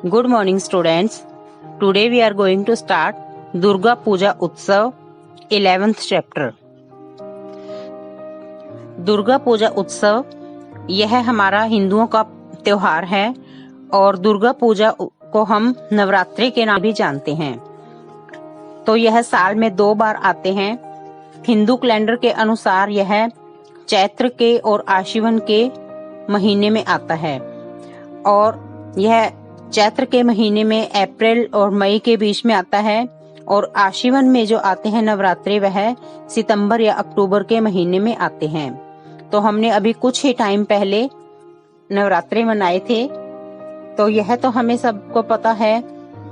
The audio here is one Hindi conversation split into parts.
Good morning, students. Today we are going to start Durga Puja Utsav 11th chapter. Durga Puja उत्सव यह हमारा हिंदुओं का त्योहार है और दुर्गा पूजा को हम नवरात्रि के नाम भी जानते हैं। तो यह साल में 2 बार आते हैं। हिंदू कैलेंडर के अनुसार यह चैत्र के और आश्विन के महीने में आता है और यह चैत्र के महीने में अप्रैल और मई के बीच में आता है और आश्विन में जो आते हैं नवरात्रि वह सितंबर या अक्टूबर के महीने में आते हैं। तो हमने अभी कुछ ही टाइम पहले नवरात्रि मनाए थे। तो यह तो हमें सबको पता है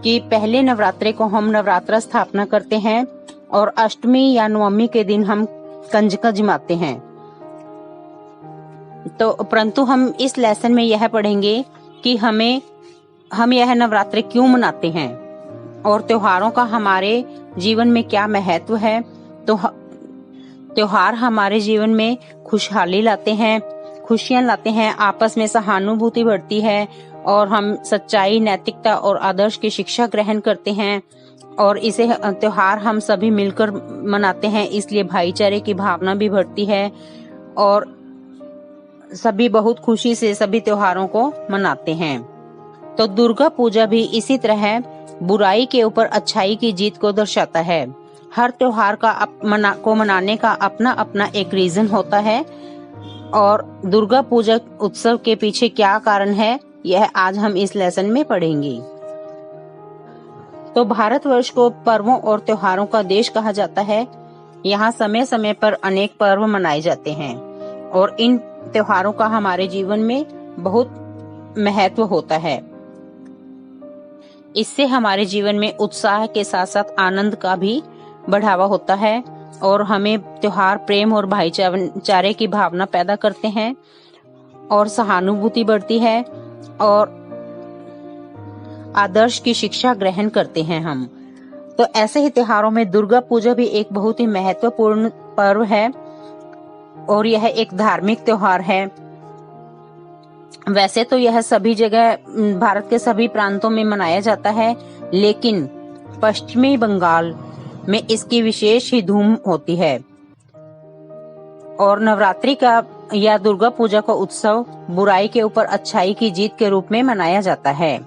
कि पहले नवरात्रि को हम नवरात्र स्थापना करते हैं और अष्टमी या नवमी के दिन हम कंजका जमाते हैं। तो परंतु हम इस लेसन में यह पढ़ेंगे कि हम यह नवरात्रि क्यों मनाते हैं और त्योहारों का हमारे जीवन में क्या महत्व है। तो त्योहार हमारे जीवन में खुशहाली लाते हैं, खुशियां लाते हैं, आपस में सहानुभूति बढ़ती है और हम सच्चाई, नैतिकता और आदर्श की शिक्षा ग्रहण करते हैं और इसे त्योहार हम सभी मिलकर मनाते हैं, इसलिए भाईचारे की भावना भी बढ़ती है और सभी बहुत खुशी से सभी त्योहारों को मनाते हैं। तो दुर्गा पूजा भी इसी तरह बुराई के ऊपर अच्छाई की जीत को दर्शाता है। हर त्योहार को मनाने का अपना अपना एक रीजन होता है और दुर्गा पूजा उत्सव के पीछे क्या कारण है यह आज हम इस लेसन में पढ़ेंगे। तो भारतवर्ष को पर्वों और त्योहारों का देश कहा जाता है। यहाँ समय समय पर अनेक पर्व मनाए जाते हैं और इन त्योहारों का हमारे जीवन में बहुत महत्व होता है। इससे हमारे जीवन में उत्साह के साथ साथ आनंद का भी बढ़ावा होता है और हमें त्योहार प्रेम और भाईचारे की भावना पैदा करते हैं और सहानुभूति बढ़ती है और आदर्श की शिक्षा ग्रहण करते हैं हम। तो ऐसे ही त्योहारों में दुर्गा पूजा भी एक बहुत ही महत्वपूर्ण पर्व है और यह एक धार्मिक त्योहार है। वैसे तो यह सभी जगह भारत के सभी प्रांतों में मनाया जाता है, लेकिन पश्चिमी बंगाल में इसकी विशेष ही धूम होती है और नवरात्रि का या दुर्गा पूजा का उत्सव बुराई के ऊपर अच्छाई की जीत के रूप में मनाया जाता है।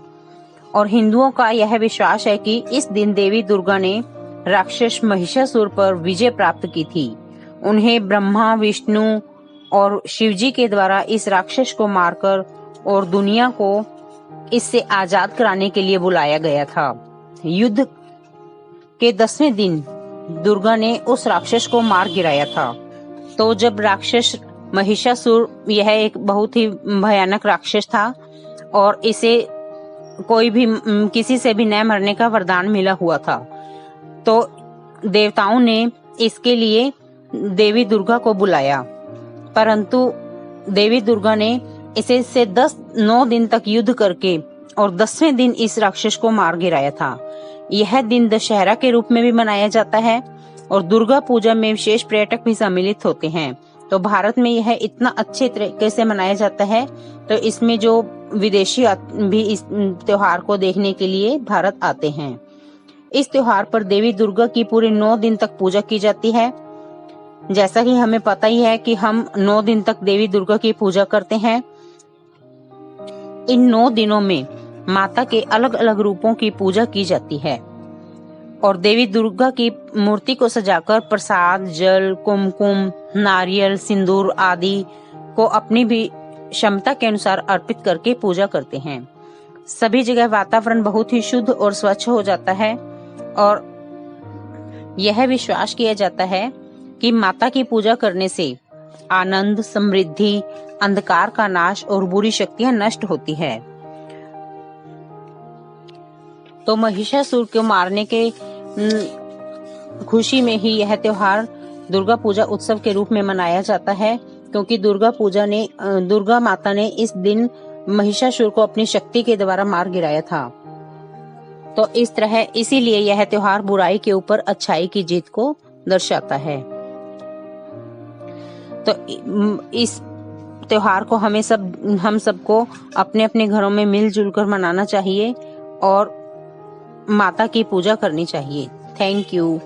और हिंदुओं का यह विश्वास है कि इस दिन देवी दुर्गा ने राक्षस महिषासुर पर विजय प्राप्त की थी। उन्हें ब्रह्मा, विष्णु और शिवजी के द्वारा इस राक्षस को मारकर और दुनिया को इससे आजाद कराने के लिए बुलाया गया था। युद्ध के 10वें दिन दुर्गा ने उस राक्षस को मार गिराया था। तो जब राक्षस महिषासुर, यह एक बहुत ही भयानक राक्षस था और इसे कोई भी किसी से भी न मरने का वरदान मिला हुआ था। तो देवताओं ने इसके लिए देवी दुर्गा को बुलाया, परंतु देवी दुर्गा ने इसे से 9 दिन तक युद्ध करके और 10वें दिन इस राक्षस को मार गिराया था। यह दिन दशहरा के रूप में भी मनाया जाता है और दुर्गा पूजा में विशेष पर्यटक भी सम्मिलित होते हैं। तो भारत में यह इतना अच्छे तरीके से मनाया जाता है, तो इसमें जो विदेशी भी इस त्योहार को देखने के लिए भारत आते हैं। इस त्योहार पर देवी दुर्गा की पूरे 9 दिन तक पूजा की जाती है। जैसा कि हमें पता ही है कि हम 9 दिन तक देवी दुर्गा की पूजा करते हैं। इन 9 दिनों में माता के अलग अलग रूपों की पूजा की जाती है और देवी दुर्गा की मूर्ति को सजाकर प्रसाद, जल, कुमकुम, नारियल, सिंदूर आदि को अपनी भी क्षमता के अनुसार अर्पित करके पूजा करते हैं। सभी जगह वातावरण बहुत ही शुद्ध और स्वच्छ हो जाता है और यह विश्वास किया जाता है कि माता की पूजा करने से आनंद, समृद्धि, अंधकार का नाश और बुरी शक्तियां नष्ट होती है। तो महिषासुर को मारने के खुशी में ही यह त्योहार दुर्गा पूजा उत्सव के रूप में मनाया जाता है, क्योंकि दुर्गा माता ने इस दिन महिषासुर को अपनी शक्ति के द्वारा मार गिराया था। तो इस तरह इसीलिए यह त्योहार बुराई के ऊपर अच्छाई की जीत को दर्शाता है। तो इस त्योहार को हम सबको अपने अपने घरों में मिलजुल कर मनाना चाहिए और माता की पूजा करनी चाहिए। Thank you.